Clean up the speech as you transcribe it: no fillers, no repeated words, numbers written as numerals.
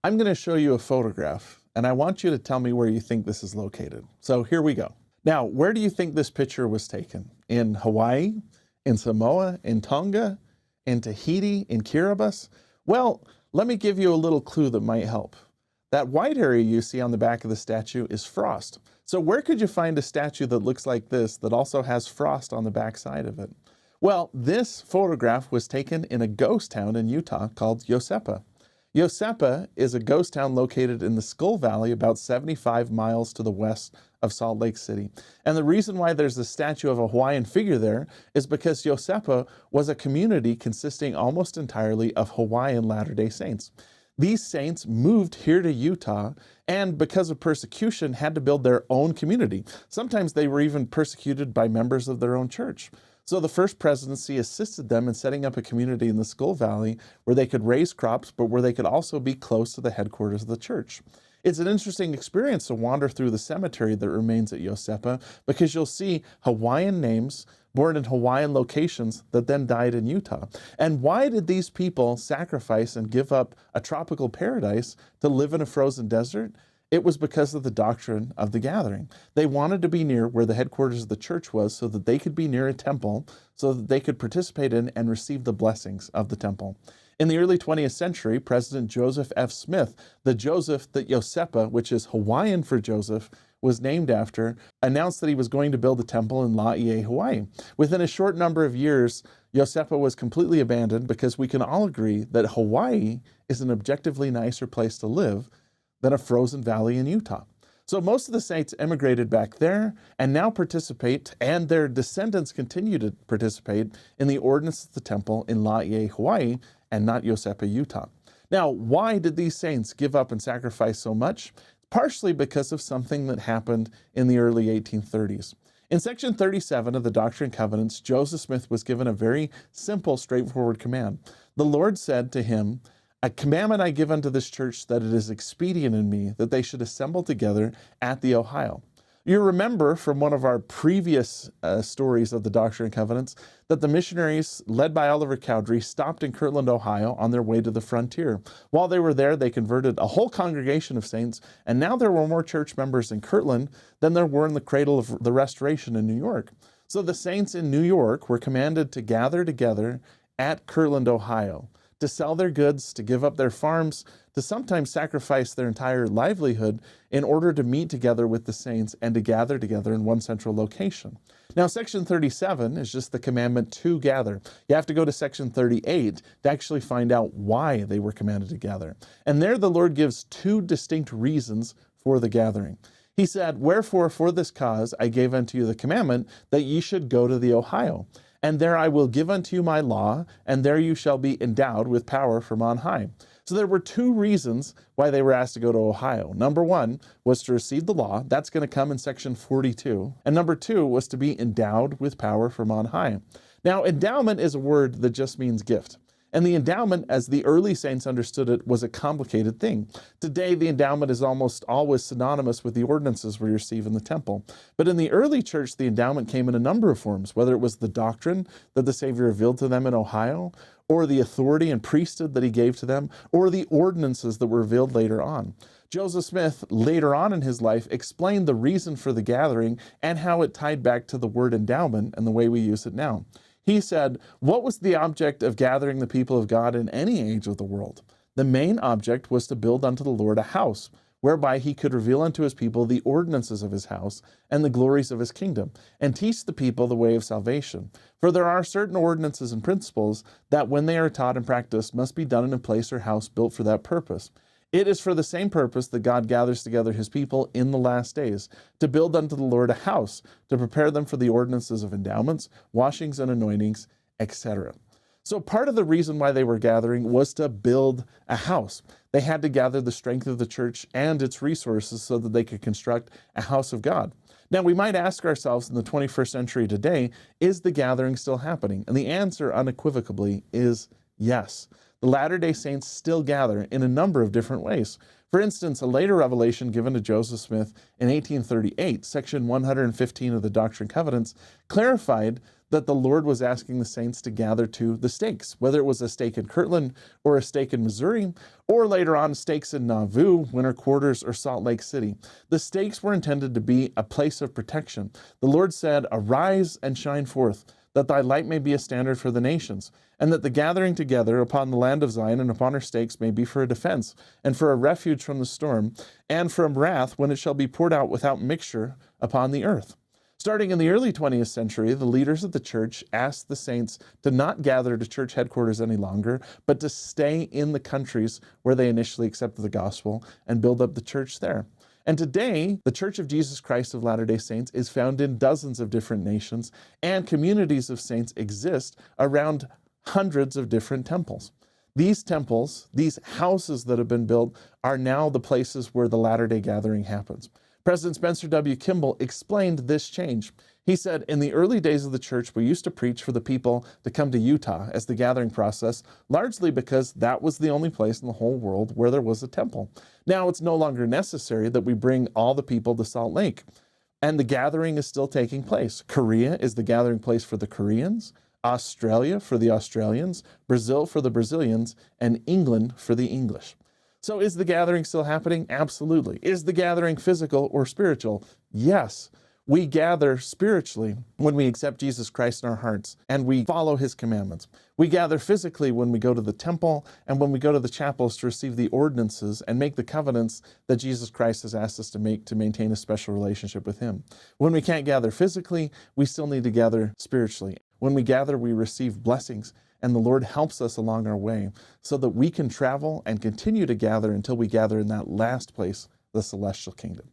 I'm going to show you a photograph, and I want you to tell me where you think this is located. So here we go. Now, where do you think this picture was taken? In Hawaii, in Samoa, in Tonga, in Tahiti, in Kiribati? Well, let me give you a little clue that might help. That white area you see on the back of the statue is frost. So where could you find a statue that looks like this that also has frost on the back side of it? Well, this photograph was taken in a ghost town in Utah called Yosepa. Yosepa is a ghost town located in the Skull Valley about 75 miles to the west of Salt Lake City. And the reason why there's a statue of a Hawaiian figure there is because Yosepa was a community consisting almost entirely of Hawaiian Latter-day Saints. These saints moved here to Utah and because of persecution had to build their own community. Sometimes they were even persecuted by members of their own church. So the first presidency assisted them in setting up a community in the Skull Valley where they could raise crops, but where they could also be close to the headquarters of the church. It's an interesting experience to wander through the cemetery that remains at Yosepa because you'll see Hawaiian names born in Hawaiian locations that then died in Utah. And why did these people sacrifice and give up a tropical paradise to live in a frozen desert? It was because of the doctrine of the gathering. They wanted to be near where the headquarters of the church was so that they could be near a temple, so that they could participate in and receive the blessings of the temple. In the early 20th century, President Joseph F. Smith, the Joseph that Yosepa, which is Hawaiian for Joseph, was named after, announced that he was going to build a temple in Laie, Hawaii. Within a short number of years, Yosepa was completely abandoned because we can all agree that Hawaii is an objectively nicer place to live than a frozen valley in Utah. So most of the saints emigrated back there and now participate, and their descendants continue to participate in the ordinance of the temple in Laie, Hawaii, and not Yosepa, Utah. Now, why did these saints give up and sacrifice so much? Partially because of something that happened in the early 1830s. In section 37 of the Doctrine and Covenants, Joseph Smith was given a very simple, straightforward command. The Lord said to him, "A commandment I give unto this church, that it is expedient in me that they should assemble together at the Ohio." You remember from one of our previous stories of the Doctrine and Covenants that the missionaries led by Oliver Cowdery stopped in Kirtland, Ohio on their way to the frontier. While they were there, they converted a whole congregation of saints, and now there were more church members in Kirtland than there were in the cradle of the Restoration in New York. So the saints in New York were commanded to gather together at Kirtland, Ohio, to sell their goods, to give up their farms, to sometimes sacrifice their entire livelihood in order to meet together with the saints and to gather together in one central location. Now, section 37 is just the commandment to gather. You have to go to section 38 to actually find out why they were commanded to gather. And there the Lord gives two distinct reasons for the gathering. He said, "Wherefore for this cause I gave unto you the commandment that ye should go to the Ohio. And there I will give unto you my law, and there you shall be endowed with power from on high." So there were two reasons why they were asked to go to Ohio. Number one was to receive the law. That's going to come in section 42. And number two was to be endowed with power from on high. Now, endowment is a word that just means gift. And the endowment, as the early saints understood it, was a complicated thing. Today, the endowment is almost always synonymous with the ordinances we receive in the temple. But in the early church, the endowment came in a number of forms, whether it was the doctrine that the Savior revealed to them in Ohio, or the authority and priesthood that he gave to them, or the ordinances that were revealed later on. Joseph Smith, later on in his life, explained the reason for the gathering and how it tied back to the word endowment and the way we use it now. He said, what was the object of gathering the people of God in any age of the world? The main object was to build unto the Lord a house, whereby he could reveal unto his people the ordinances of his house and the glories of his kingdom, and teach the people the way of salvation. For there are certain ordinances and principles that, when they are taught and practiced, must be done in a place or house built for that purpose. It is for the same purpose that God gathers together his people in the last days, to build unto the Lord a house, to prepare them for the ordinances of endowments, washings and anointings, etc. So part of the reason why they were gathering was to build a house. They had to gather the strength of the church and its resources so that they could construct a house of God. Now, we might ask ourselves in the 21st century today, is the gathering still happening? And the answer unequivocally is yes. the Latter-day Saints still gather in a number of different ways. For instance, a later revelation given to Joseph Smith in 1838, section 115 of the Doctrine and Covenants, clarified that the Lord was asking the saints to gather to the stakes, whether it was a stake in Kirtland or a stake in Missouri, or later on stakes in Nauvoo, Winter Quarters, or Salt Lake City. The stakes were intended to be a place of protection. The Lord said, "Arise and shine forth, that thy light may be a standard for the nations, and that the gathering together upon the land of Zion and upon her stakes may be for a defense, and for a refuge from the storm, and from wrath when it shall be poured out without mixture upon the earth." Starting in the early 20th century, the leaders of the church asked the saints to not gather to church headquarters any longer, but to stay in the countries where they initially accepted the gospel and build up the church there. And today, the Church of Jesus Christ of Latter-day Saints is found in dozens of different nations, and communities of saints exist around hundreds of different temples. These temples, these houses that have been built, are now the places where the Latter-day gathering happens. President Spencer W. Kimball explained this change. He said, "In the early days of the church, we used to preach for the people to come to Utah as the gathering process, largely because that was the only place in the whole world where there was a temple. Now it's no longer necessary that we bring all the people to Salt Lake, and the gathering is still taking place. Korea is the gathering place for the Koreans, Australia for the Australians, Brazil for the Brazilians, and England for the English." So is the gathering still happening? Absolutely. Is the gathering physical or spiritual? Yes. We gather spiritually when we accept Jesus Christ in our hearts and we follow his commandments. We gather physically when we go to the temple and when we go to the chapels to receive the ordinances and make the covenants that Jesus Christ has asked us to make to maintain a special relationship with him. When we can't gather physically, we still need to gather spiritually. When we gather, we receive blessings, and the Lord helps us along our way so that we can travel and continue to gather until we gather in that last place, the celestial kingdom.